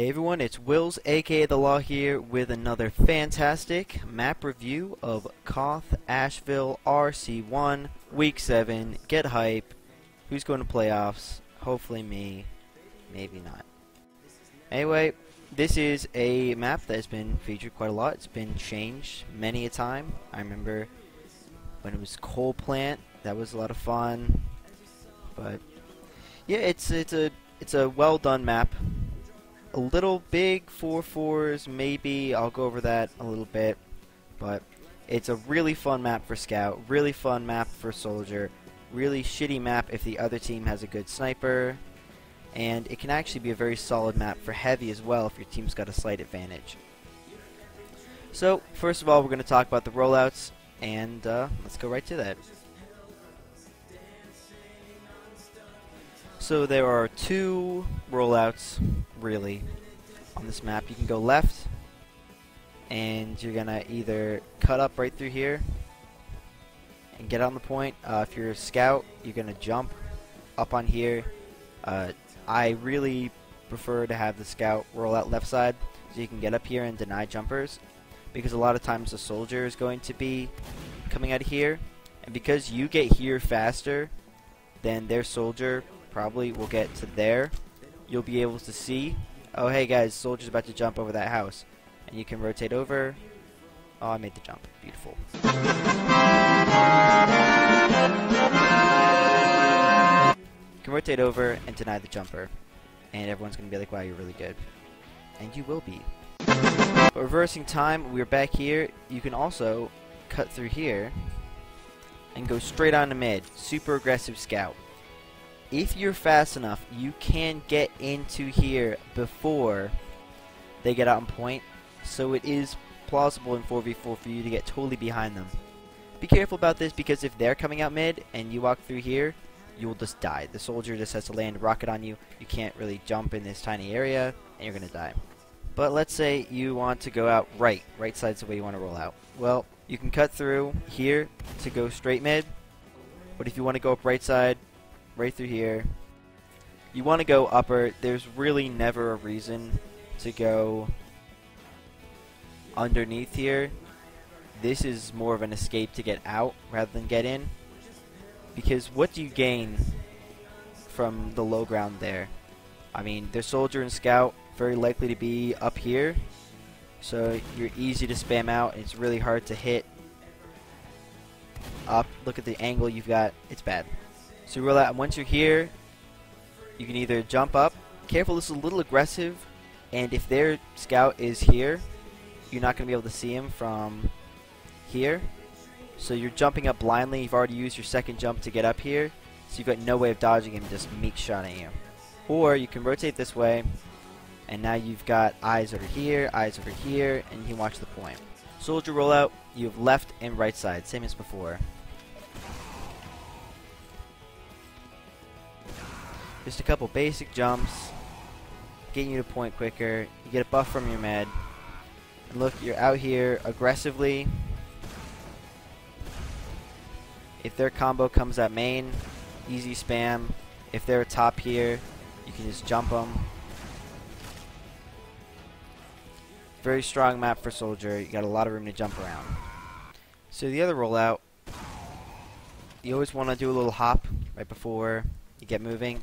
Hey everyone, it's Wills aka The Law here with another fantastic map review of Koth Ashville RC1 Week 7. Get hype. Who's going to playoffs? Hopefully me. Maybe not. Anyway, this is a map that has been featured quite a lot. It's been changed many a time. I remember when it was Coal Plant. That was a lot of fun. But yeah, it's a well done map. A little big for 4s, maybe. I'll go over that a little bit. But it's a really fun map for Scout, really fun map for Soldier, really shitty map if the other team has a good sniper, and it can actually be a very solid map for Heavy as well if your team's got a slight advantage. So, first of all, we're going to talk about the rollouts, and let's go right to that. So there are two rollouts, really, on this map. You can go left, and you're gonna either cut up right through here and get on the point. If you're a scout, you're gonna jump up on here. I really prefer to have the scout roll out left side so you can get up here and deny jumpers, because a lot of times the soldier is going to be coming out of here, and because you get here faster than their soldier probably will get to there, you'll be able to see, oh hey guys, soldier's about to jump over that house, and you can rotate over. Oh, I made the jump. Beautiful. You can rotate over and deny the jumper, and everyone's gonna be like, wow, you're really good, and you will be. But reversing time, we're back here. You can also cut through here and go straight on to mid. Super aggressive scout. If you're fast enough, you can get into here before they get out on point, so it is plausible in 4v4 for you to get totally behind them. Be careful about this, because if they're coming out mid and you walk through here, you will just die. The soldier just has to land a rocket on you. You can't really jump in this tiny area, and you're going to die. But let's say you want to go out right. Right side's the way you want to roll out. Well, you can cut through here to go straight mid, but if you want to go up right side, right through here, you want to go upper. There's really never a reason to go underneath here. This is more of an escape to get out rather than get in, because what do you gain from the low ground there? I mean, their soldier and scout very likely to be up here, so you're easy to spam out. It's really hard to hit up. Look at the angle you've got. It's bad. So you roll out, and once you're here, you can either jump up. Careful, this is a little aggressive, and if their scout is here, you're not going to be able to see him from here. So you're jumping up blindly. You've already used your second jump to get up here, so you've got no way of dodging him, just meek shotting you. Or you can rotate this way, and now you've got eyes over here, and you can watch the point. Soldier rollout, you have left and right side, same as before. Just a couple basic jumps, getting you to point quicker. You get a buff from your med. And look, you're out here aggressively. If their combo comes at main, easy spam. If they're top here, you can just jump them. Very strong map for soldier. You got a lot of room to jump around. So the other rollout, you always want to do a little hop right before you get moving.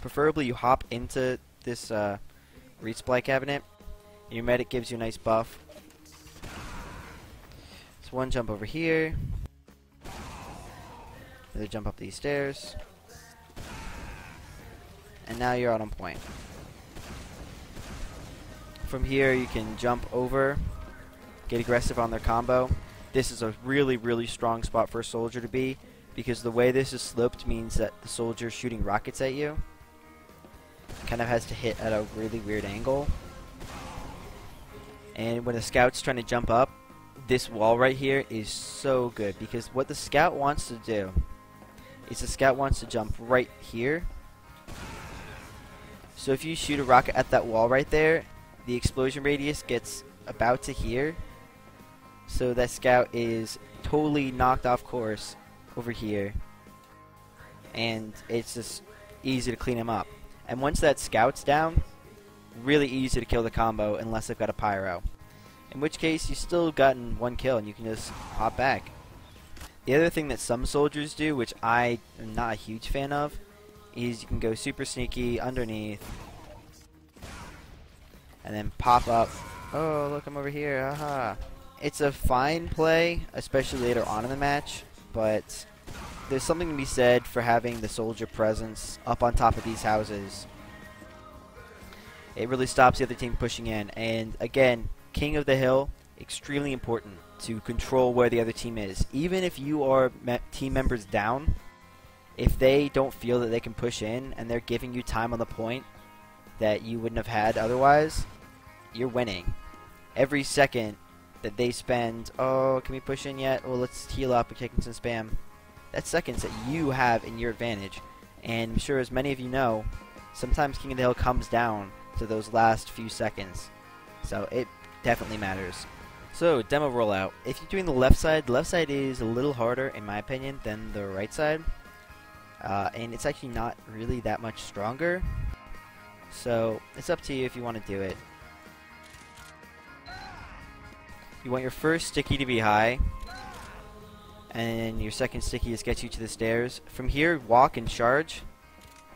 Preferably you hop into this resupply cabinet. Your medic gives you a nice buff. So one jump over here. Another jump up these stairs. And now you're out on point. From here you can jump over, get aggressive on their combo. This is a really, really strong spot for a soldier to be, because the way this is sloped means that the soldier shooting rockets at you kind of has to hit at a really weird angle. And when a scout's trying to jump up, this wall right here is so good, because what the scout wants to do is the scout wants to jump right here. So if you shoot a rocket at that wall right there, the explosion radius gets about to here, so that scout is totally knocked off course over here, and it's just easy to clean him up. And once that scout's down, really easy to kill the combo unless they've got a pyro. In which case, you still gotten one kill and you can just hop back. The other thing that some soldiers do, which I am not a huge fan of, is you can go super sneaky underneath and then pop up. Oh, look, I'm over here. Haha. It's a fine play, especially later on in the match, but there's something to be said for having the soldier presence up on top of these houses. It really stops the other team pushing in. And again, King of the Hill, extremely important to control where the other team is. Even if you are team members down, if they don't feel that they can push in and they're giving you time on the point that you wouldn't have had otherwise, you're winning. Every second that they spend, oh, can we push in yet? Well, let's heal up and taking some spam. That's seconds that you have in your advantage. And I'm sure as many of you know, sometimes King of the Hill comes down to those last few seconds. So it definitely matters. So, demo rollout. If you're doing the left side is a little harder, in my opinion, than the right side. And it's actually not really that much stronger. So, it's up to you if you want to do it. You want your first sticky to be high. And your second sticky just gets you to the stairs. From here, walk and charge.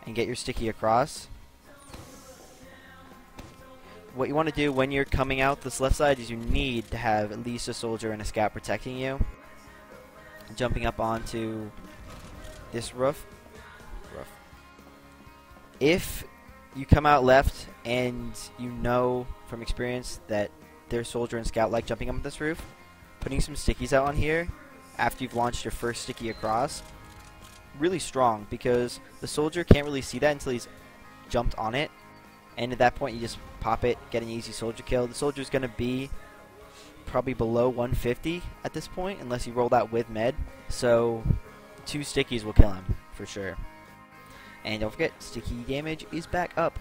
And get your sticky across. What you want to do when you're coming out this left side is you need to have at least a soldier and a scout protecting you. Jumping up onto this roof. If you come out left and you know from experience that their soldier and scout like jumping up this roof, putting some stickies out on here after you've launched your first sticky across, really strong, because the soldier can't really see that until he's jumped on it, and at that point you just pop it, get an easy soldier kill. The soldier's going to be probably below 150 at this point unless you roll that with med, so 2 stickies will kill him for sure. And don't forget, sticky damage is back up,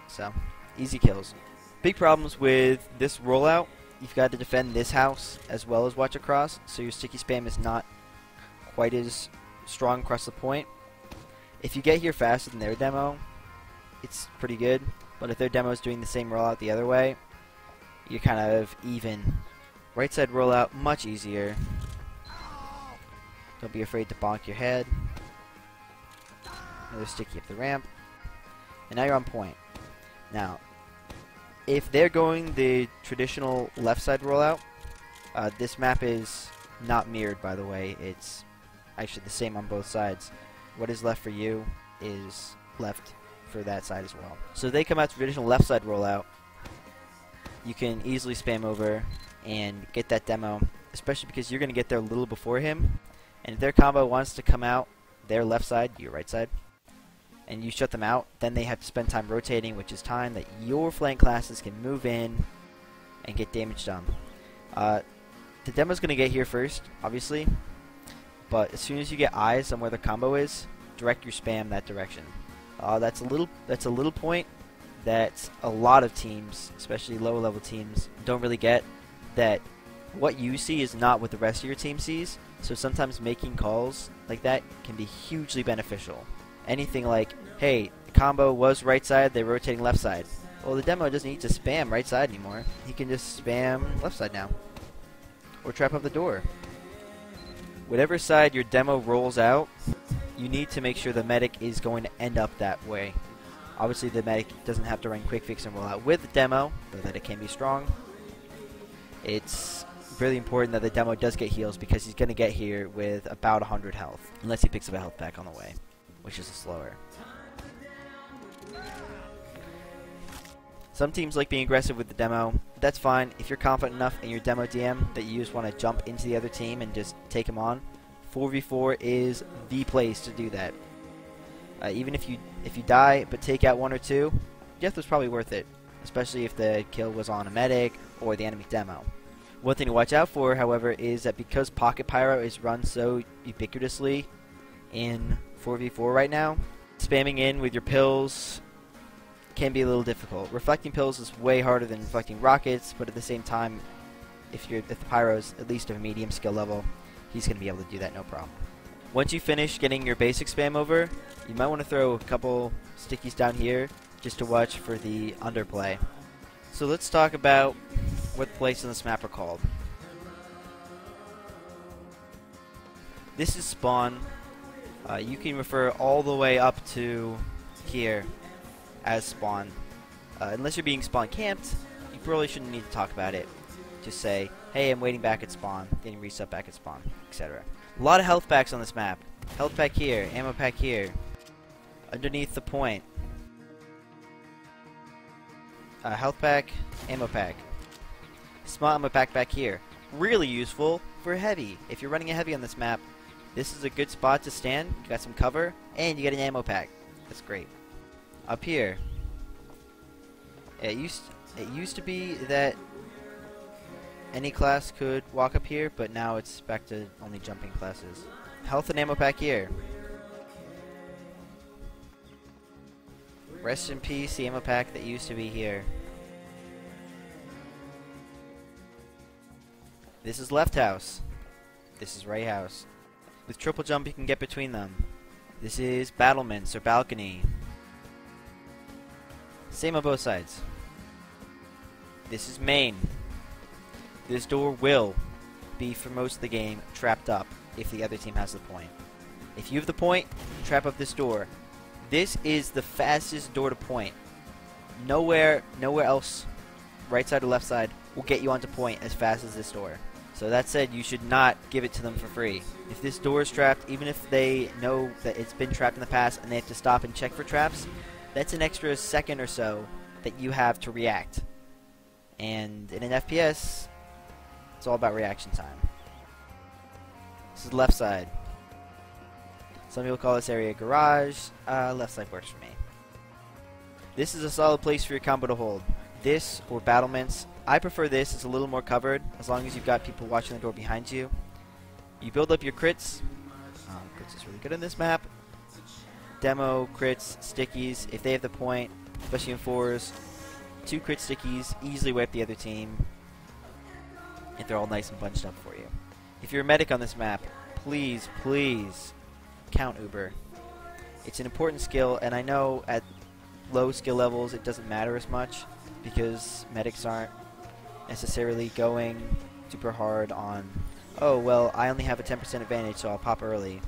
so easy kills. Big problems with this rollout: you've got to defend this house as well as watch across, so your sticky spam is not quite as strong across the point. If you get here faster than their demo, it's pretty good, but if their demo is doing the same rollout the other way, you're kind of even. Right side rollout, much easier. Don't be afraid to bonk your head. Another sticky up the ramp. And now you're on point. Now, if they're going the traditional left side rollout, this map is not mirrored, by the way. It's actually the same on both sides. What is left for you is left for that side as well. So if they come out to traditional left side rollout, you can easily spam over and get that demo, especially because you're going to get there a little before him. And if their combo wants to come out their left side, your right side, and you shut them out, then they have to spend time rotating, which is time that your flank classes can move in and get damage done. The demo's going to get here first, obviously, but as soon as you get eyes on where the combo is, direct your spam that direction. That's a little point that a lot of teams, especially lower level teams, don't really get, that what you see is not what the rest of your team sees, so sometimes making calls like that can be hugely beneficial. Anything like, hey, the combo was right side, they're rotating left side. Well, the demo doesn't need to spam right side anymore. He can just spam left side now. Or trap up the door. Whatever side your demo rolls out, you need to make sure the medic is going to end up that way. Obviously, the medic doesn't have to run quick fix and roll out with the demo, though that it can be strong. It's really important that the demo does get heals, because he's going to get here with about 100 health, unless he picks up a health pack on the way, which is slower. Some teams like being aggressive with the demo. That's fine. If you're confident enough in your demo DM that you just want to jump into the other team and just take him on, 4v4 is the place to do that. Even if you die but take out 1 or 2, death was probably worth it, especially if the kill was on a medic or the enemy demo. One thing to watch out for, however, is that because Pocket Pyro is run so ubiquitously in 4v4 right now, spamming in with your pills can be a little difficult. Reflecting pills is way harder than reflecting rockets, but at the same time, if the Pyro is at least of a medium skill level, he's going to be able to do that no problem. Once you finish getting your basic spam over, you might want to throw a couple stickies down here just to watch for the underplay. So let's talk about what the places on this map are called. This is spawn. You can refer all the way up to here as spawn. Unless you're being spawn camped, you probably shouldn't need to talk about it. Just say, hey, I'm waiting back at spawn, getting reset back at spawn, etc. A lot of health packs on this map. Health pack here, ammo pack here. Underneath the point. Health pack, ammo pack. Small ammo pack back here. Really useful for heavy. If you're running a heavy on this map, this is a good spot to stand. You got some cover, and you get an ammo pack. That's great. Up here. It used to be that any class could walk up here, but now it's back to only jumping classes. Health and ammo pack here. Rest in peace, the ammo pack that used to be here. This is left house. This is right house. With triple jump, you can get between them. This is battlements or balcony. Same on both sides. This is main. This door will be, for most of the game, trapped up if the other team has the point. If you have the point, trap up this door. This is the fastest door to point. Nowhere else, right side or left side, will get you onto point as fast as this door. So that said, you should not give it to them for free. If this door is trapped, even if they know that it's been trapped in the past and they have to stop and check for traps, that's an extra second or so that you have to react. And in an FPS, it's all about reaction time. This is the left side. Some people call this area garage. Left side works for me. This is a solid place for your combo to hold. This or battlements. I prefer this. It's a little more covered as long as you've got people watching the door behind you. You build up your crits. Crits is really good on this map. Demo, crits, stickies. If they have the point, especially in 4s, 2 crit stickies easily wipe the other team if they're all nice and bunched up for you. If you're a medic on this map, please, please count Uber. It's an important skill, and I know at low skill levels it doesn't matter as much because medics aren't necessarily going super hard on, oh, well, I only have a 10% advantage, so I'll pop early.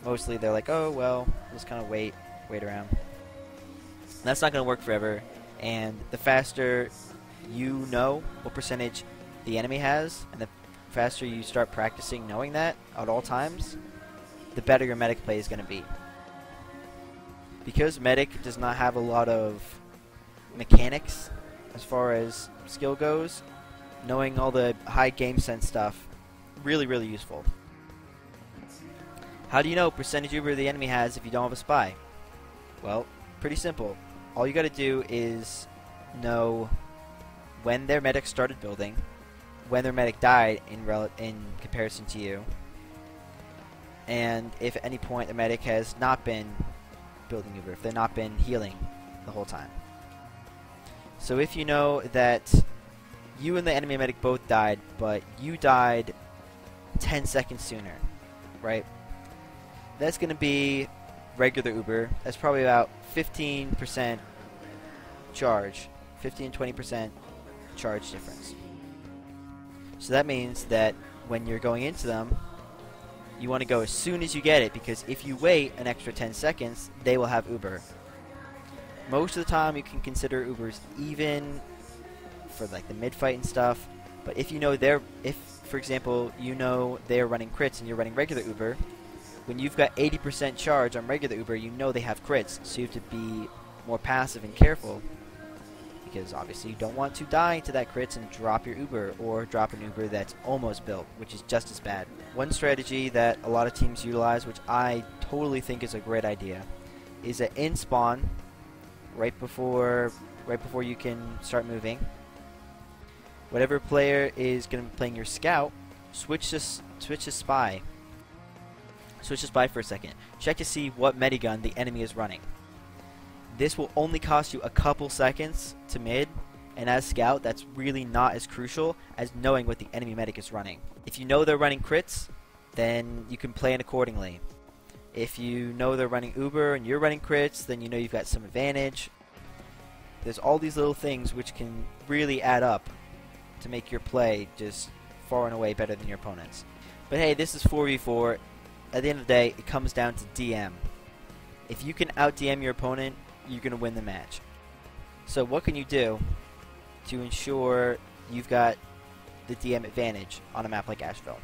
Mostly they're like, oh, well, just kind of wait around. That's not going to work forever, and the faster you know what percentage the enemy has, and the faster you start practicing knowing that at all times, the better your medic play is going to be. Because medic does not have a lot of mechanics as far as skill goes, knowing all the high game sense stuff, really useful. How do you know percentage Uber the enemy has if you don't have a spy? Well, pretty simple. All you got to do is know when their medic started building, when their medic died in comparison to you, and if at any point the medic has not been building Uber, if they've not been healing the whole time. So if you know that you and the enemy medic both died, but you died 10 seconds sooner, right? That's going to be regular Uber. That's probably about 15% charge, 15-20% charge difference. So that means that when you're going into them, you want to go as soon as you get it, because if you wait an extra 10 seconds, they will have Uber. Most of the time you can consider Ubers even for like the mid-fight and stuff, but if you know if for example you know they're running crits and you're running regular Uber, when you've got 80% charge on regular Uber, you know they have crits, so you have to be more passive and careful, because obviously you don't want to die into that crits and drop your Uber, or drop an Uber that's almost built, which is just as bad. One strategy that a lot of teams utilize, which I totally think is a great idea, is that in spawn, right before you can start moving, whatever player is going to be playing your scout, switch to spy. Switch to spy for a second. Check to see what medigun the enemy is running. This will only cost you a couple seconds to mid, and as scout, that's really not as crucial as knowing what the enemy medic is running. If you know they're running crits, then you can plan accordingly. If you know they're running Uber and you're running crits, then you know you've got some advantage. There's all these little things which can really add up to make your play just far and away better than your opponent's. But hey, this is 4v4. At the end of the day, it comes down to DM. If you can out-DM your opponent, you're going to win the match. So what can you do to ensure you've got the DM advantage on a map like Ashville?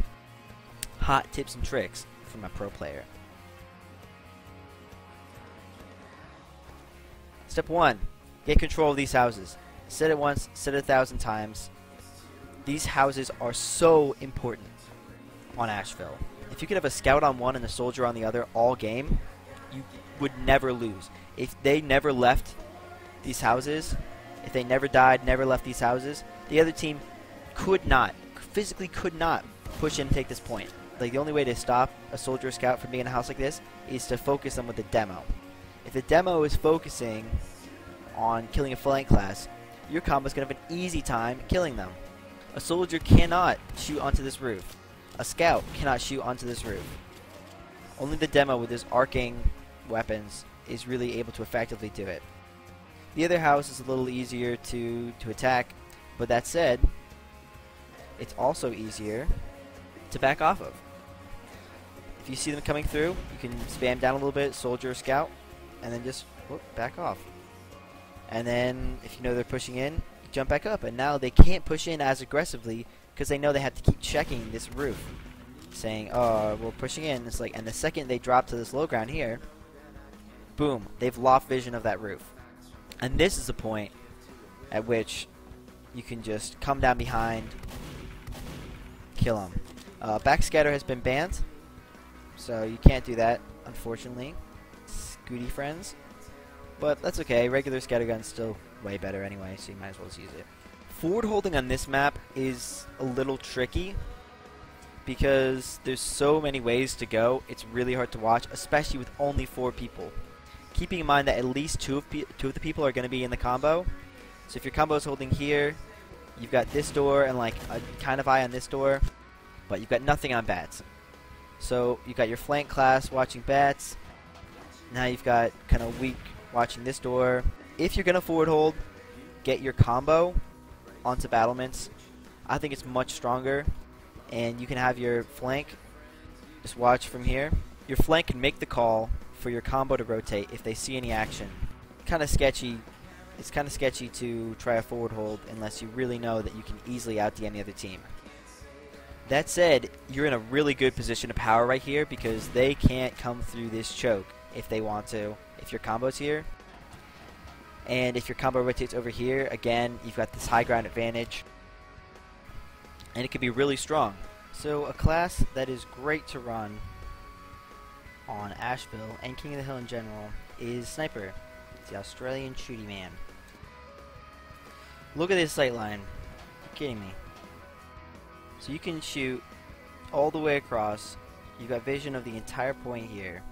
Hot tips and tricks from a pro player. Step 1. Get control of these houses. Said it once, said it 1,000 times. These houses are so important on Ashville. If you could have a scout on one and a soldier on the other all game, you would never lose. If they never left these houses, if they never died, never left these houses, the other team physically could not push in and take this point. Like, the only way to stop a soldier or scout from being in a house like this is to focus them with the demo. If the demo is focusing on killing a flank class, your combo is going to have an easy time killing them. A soldier cannot shoot onto this roof. A scout cannot shoot onto this roof. Only the demo with his arcing weapons is really able to effectively do it. The other house is a little easier to attack, but that said, it's also easier to back off of. If you see them coming through, you can spam down a little bit, soldier or scout, and then just back off. And then if you know they're pushing in, jump back up. And now they can't push in as aggressively because they know they have to keep checking this roof, saying, "Oh, we're pushing in." It's like, and the second they drop to this low ground here, boom, they've lost vision of that roof. And this is the point at which you can just come down behind, kill them. Backscatter has been banned, so you can't do that, unfortunately. Scooty friends. But that's okay, regular scattergun's still way better anyway, so you might as well just use it. Forward holding on this map is a little tricky because there's so many ways to go. It's really hard to watch, especially with only 4 people. Keeping in mind that at least two of the people are going to be in the combo. So if your combo is holding here, you've got this door and like a kind of eye on this door, but you've got nothing on bats. So you've got your flank class watching bats. Now you've got kind of weak watching this door. If you're going to forward hold, get your combo onto battlements. I think it's much stronger, and you can have your flank just watch from here. Your flank can make the call for your combo to rotate if they see any action. Kind of sketchy. It's kind of sketchy to try a forward hold unless you really know that you can easily out-DM the other team. That said, you're in a really good position of power right here because they can't come through this choke if they want to, if your combo's here. And if your combo rotates over here, again, you've got this high ground advantage. And it can be really strong. So a class that is great to run on Ashville and King of the Hill in general is Sniper. It's the Australian shooty man. Look at this sight line. You're kidding me. So you can shoot all the way across. You've got vision of the entire point here.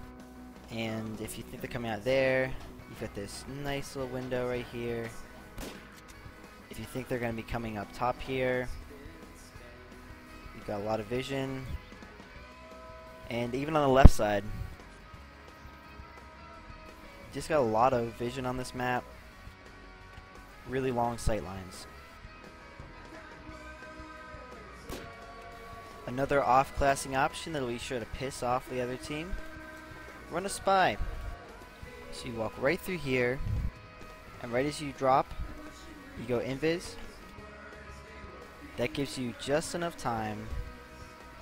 And if you think they're coming out there, you've got this nice little window right here. If you think they're going to be coming up top here, you've got a lot of vision. And even on the left side, just got a lot of vision on this map. Really long sight lines. Another off-classing option that'll be sure to piss off the other team. Run a spy. So you walk right through here, and right as you drop, you go invis. That gives you just enough time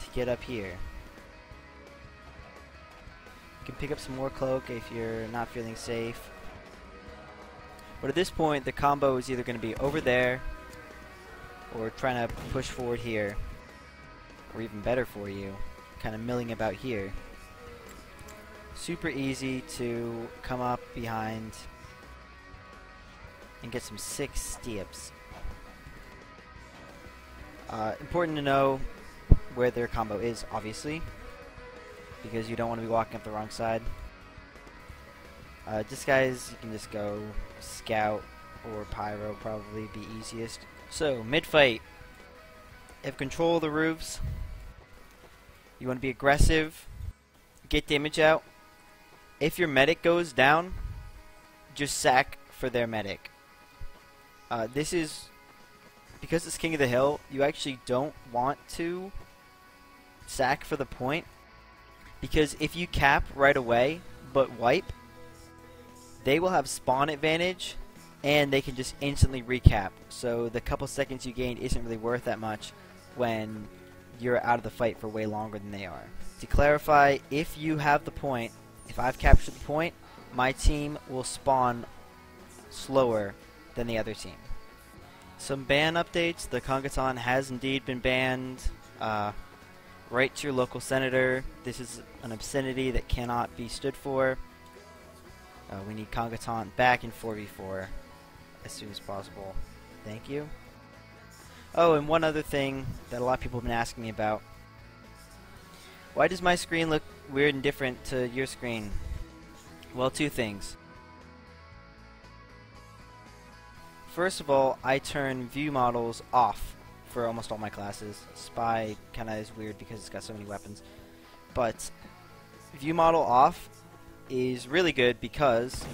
to get up here. You can pick up some more cloak if you're not feeling safe. But at this point, the combo is either going to be over there, or trying to push forward here, or even better for you, kind of milling about here. Super easy to come up behind and get some sick steps. Important to know where their combo is, obviously, because you don't want to be walking up the wrong side. Disguise, you can just go Scout or Pyro, probably be easiest. So, mid-fight, have control of the roofs. You want to be aggressive, get damage out. If your medic goes down, just sack for their medic. This is because it's King of the Hill. You actually don't want to sack for the point, because if you cap right away but wipe, they will have spawn advantage and they can just instantly recap. So the couple seconds you gained isn't really worth that much when you're out of the fight for way longer than they are. To clarify, if you have the point, if I've captured the point, my team will spawn slower than the other team. Some ban updates. The Kongaton has indeed been banned. Write to your local senator. This is an obscenity that cannot be stood for. We need Kongaton back in 4v4 as soon as possible. Thank you. Oh, and one other thing that a lot of people have been asking me about. Why does my screen look weird and different to your screen? Well, two things. First of all, I turn view models off for almost all my classes. Spy kinda is weird because it's got so many weapons. But view model off is really good because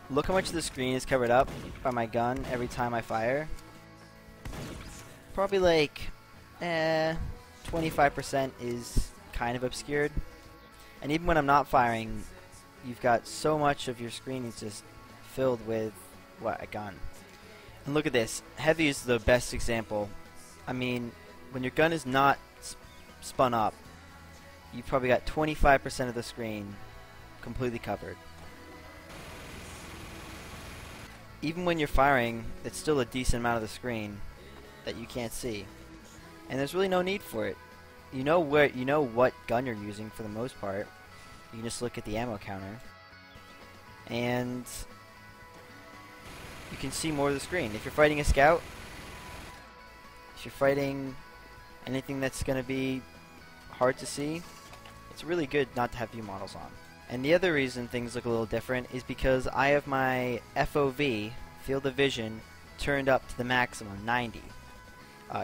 look how much of the screen is covered up by my gun every time I fire. Probably like 25% is kind of obscured. And even when I'm not firing, you've got so much of your screen is just filled with, what, a gun. And look at this. Heavy is the best example. I mean, when your gun is not spun up, you've probably got 25% of the screen completely covered. Even when you're firing, it's still a decent amount of the screen that you can't see. And there's really no need for it. You know what gun you're using for the most part. You can just look at the ammo counter. And you can see more of the screen. If you're fighting a scout, if you're fighting anything that's going to be hard to see, it's really good not to have view models on. And the other reason things look a little different is because I have my FOV, field of vision, turned up to the maximum, 90.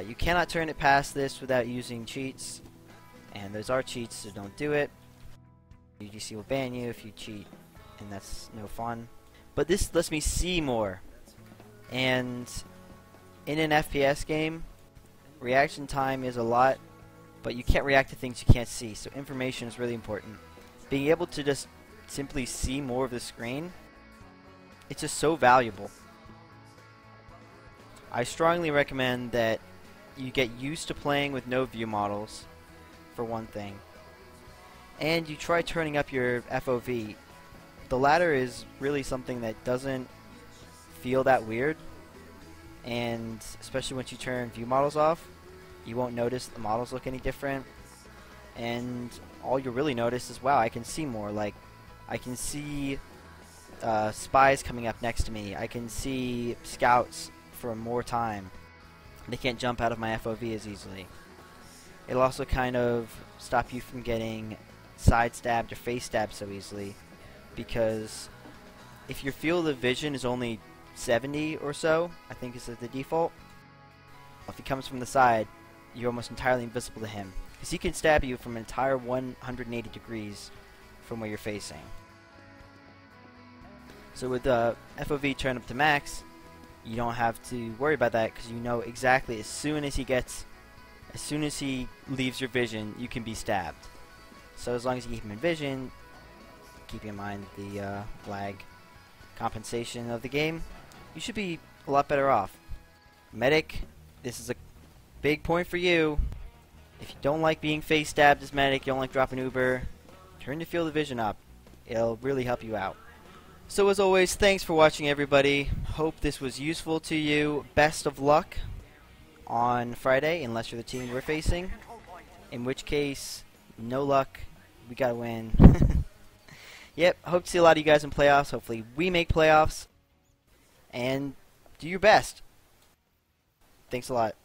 You cannot turn it past this without using cheats, and those are cheats, so don't do it. UGC will ban you if you cheat, and that's no fun. But this lets me see more, and in an FPS game, reaction time is a lot, but you can't react to things you can't see, so information is really important. Being able to just simply see more of the screen, it's just so valuable. I strongly recommend that you get used to playing with no view models, for one thing. And you try turning up your FOV. The latter is really something that doesn't feel that weird, and especially once you turn view models off, you won't notice the models look any different. And all you really notice is, wow, I can see more. Like, I can see spies coming up next to me. I can see scouts for more time. They can't jump out of my FOV as easily. It'll also kind of stop you from getting side stabbed or face stabbed so easily, because if your field of vision is only 70 or so, I think is the default, if he comes from the side, you're almost entirely invisible to him, because he can stab you from an entire 180 degrees from where you're facing. So with the FOV turned up to max, you don't have to worry about that, because you know exactly as soon as he leaves your vision, you can be stabbed. So as long as you keep him in vision, keep in mind the lag compensation of the game, you should be a lot better off. Medic, this is a big point for you. If you don't like being face stabbed as medic, you don't like dropping Uber, turn your field of vision up. It'll really help you out. So as always, thanks for watching, everybody. Hope this was useful to you. Best of luck on Friday, unless you're the team we're facing. In which case, no luck. We gotta win. Yep, hope to see a lot of you guys in playoffs. Hopefully we make playoffs. And do your best. Thanks a lot.